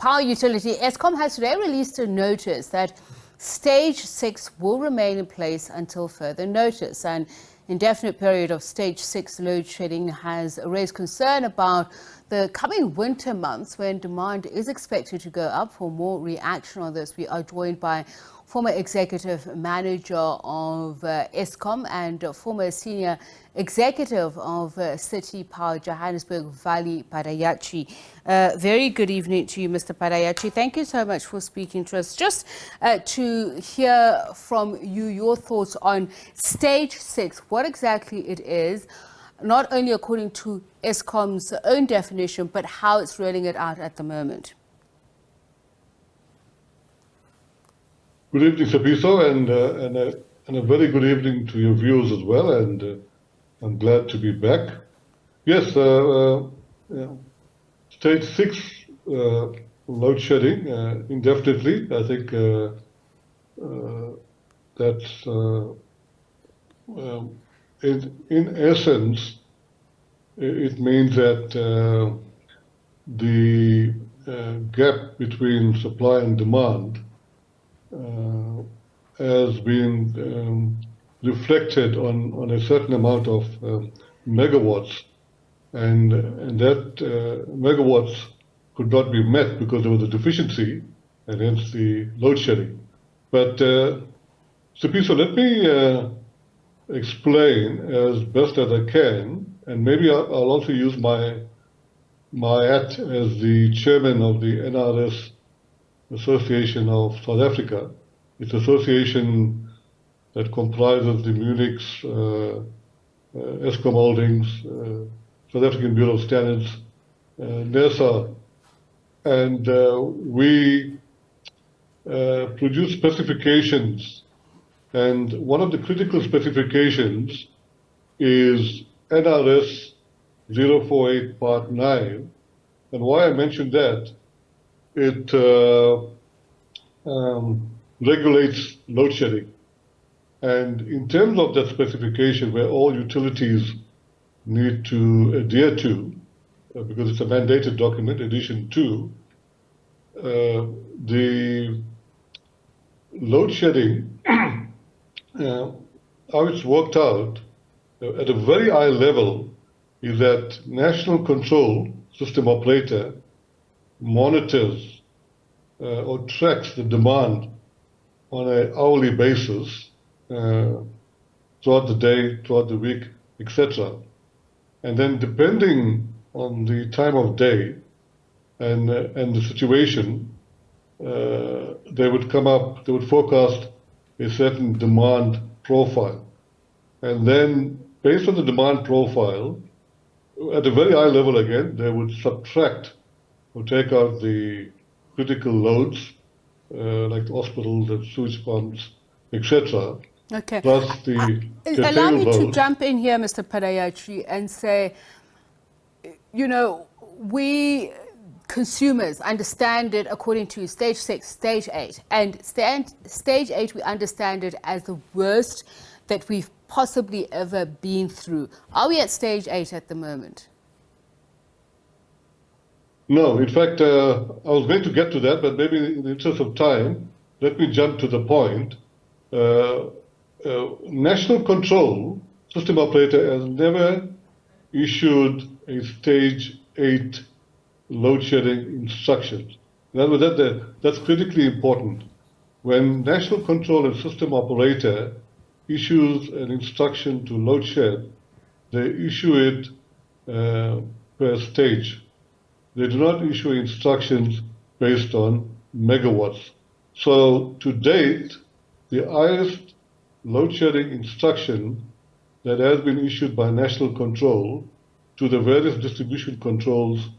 power utility, Eskom has today released a notice that Stage 6 will remain in place until further notice. An indefinite period of Stage 6 load shedding has raised concern about the coming winter months when demand is expected to go up. For more reaction on this, we are joined by former Executive Manager of Eskom and former Senior Executive of City Power Johannesburg, Vally Padayachee. Very good evening to you, Mr. Padayachee. Thank you so much for speaking to us. Just to hear from you your thoughts on Stage 6, what exactly it is, not only according to Eskom's own definition, but how it's rolling it out at the moment. Good evening, Sabiso, and a very good evening to your viewers as well, and I'm glad to be back. Yes, Stage 6 load shedding indefinitely. I think that's in essence, it means that the gap between supply and demand has been reflected on a certain amount of megawatts, and that megawatts could not be met because there was a deficiency, and hence the load shedding. But Sabiso, let me explain as best as I can, and maybe I'll also use my hat as the chairman of the NRS Association of South Africa. It's an association that comprises the Munich's, Eskom Holdings, South African Bureau of Standards, NERSA, and we produce specifications, and one of the critical specifications is NRS 048 Part 9, and why I mentioned that, it regulates load shedding. And in terms of that specification, where all utilities need to adhere to, because it's a mandated document, Edition 2, the load shedding, how it's worked out at a very high level is that national control system operator monitors or tracks the demand on an hourly basis throughout the day, throughout the week, etc. And then depending on the time of day and the situation, they would forecast a certain demand profile. And then based on the demand profile, at a very high level again, they would subtract or take out the critical loads, like hospitals and sewage pumps, etc. Okay. Plus the allow me loads. to jump in here, Mr. Padayachee, and say, you know, we consumers understand it according to Stage 6, Stage 8. And Stage 8, we understand it as the worst that we've possibly ever been through. Are we at Stage 8 at the moment? No, in fact, I was going to get to that, but maybe in the interest of time, let me jump to the point. National Control System Operator has never issued a Stage 8 load shedding instructions. In other words, that's critically important. When National Control and System Operator issues an instruction to load shed, they issue it per stage. They do not issue instructions based on megawatts. So to date, the highest load shedding instruction that has been issued by National Control to the various distribution controls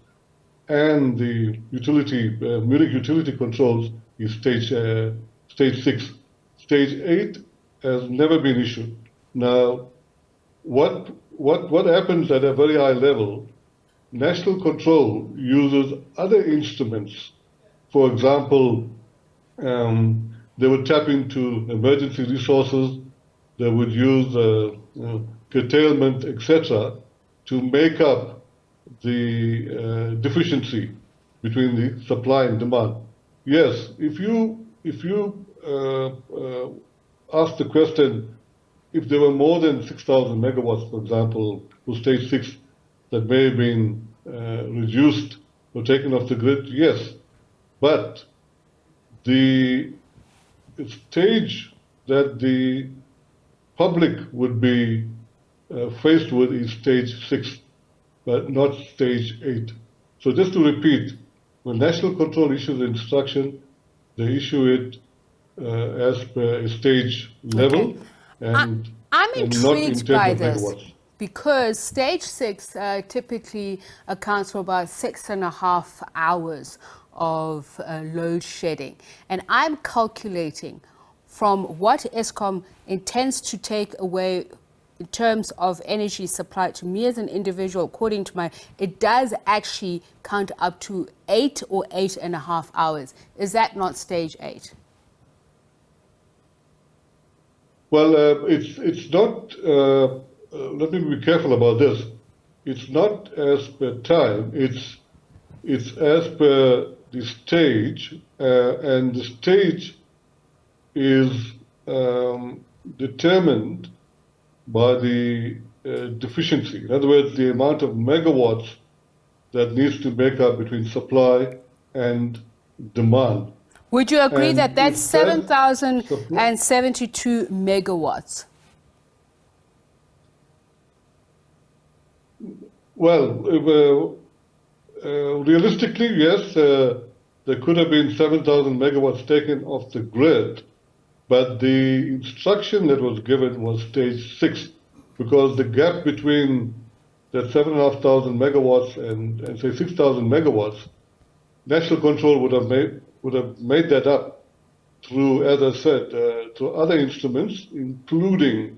and the Munich utility controls is Stage 6. Stage 8 has never been issued. Now, what happens at a very high level? National Control uses other instruments. For example, they would tap into emergency resources, they would use curtailment, etc., to make up the deficiency. between the supply and demand. Yes, if you ask the question, if there were more than 6,000 megawatts, for example, for stage 6, that may have been reduced or taken off the grid, yes. But the stage that the public would be faced with is stage 6, but not stage 8. So just to repeat, when National Control issues an instruction, they issue it as per a stage level. Okay. And I'm and not in intrigued terms by of this megawatts. because stage 6 typically accounts for about 6.5 hours of load shedding. And I'm calculating from what Eskom intends to take away in terms of energy supply to me as an individual, according to it does actually count up to 8 or 8.5 hours. Is that not stage 8? Well, it's not. Let me be careful about this. It's not as per time. It's as per the stage, and the stage is determined by the deficiency. In other words, the amount of megawatts that needs to make up between supply and demand. Would you agree And that that's if that 7,072 megawatts? Well, realistically, yes, there could have been 7,000 megawatts taken off the grid, but the instruction that was given was stage 6, because the gap between that 7,500 megawatts and say 6,000 megawatts, National Control would have made that up through, as I said, through other instruments, including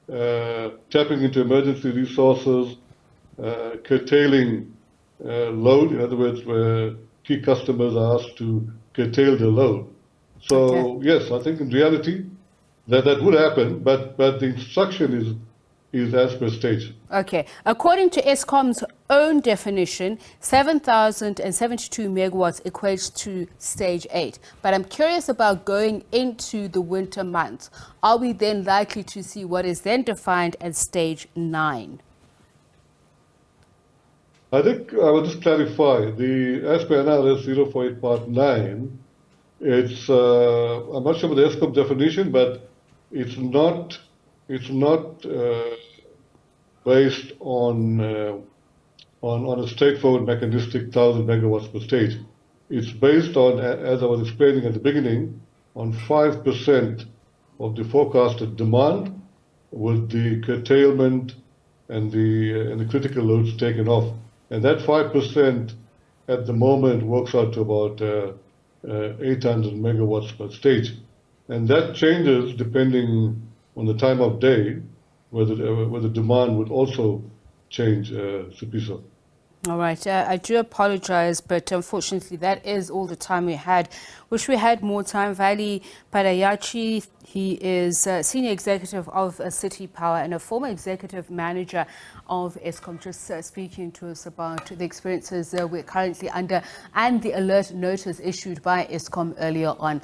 tapping into emergency resources, curtailing load. In other words, where key customers are asked to curtail the load. So Okay. yes, I think in reality that would happen, but the instruction is as per stage. Okay. According to Eskom's own definition, 7,072 megawatts equates to stage 8. But I'm curious about going into the winter months. Are we then likely to see what is then defined as stage 9? I think I will just clarify, as per NRS 048 Part 9, it's, I'm not sure about the Eskom definition, but it's not based on a straightforward mechanistic 1,000 megawatts per stage. It's based on, as I was explaining at the beginning, on 5% of the forecasted demand, with the curtailment and the critical loads taken off. And that 5% at the moment works out to about 800 megawatts per stage. And that changes depending on the time of day, whether demand would also change, Sipiso. All right. I do apologize, but unfortunately, that is all the time we had. Wish we had more time. Vally Padayachee, he is Senior Executive of City Power and a former Executive Manager of Eskom, just speaking to us about the experiences we're currently under and the alert notice issued by Eskom earlier on.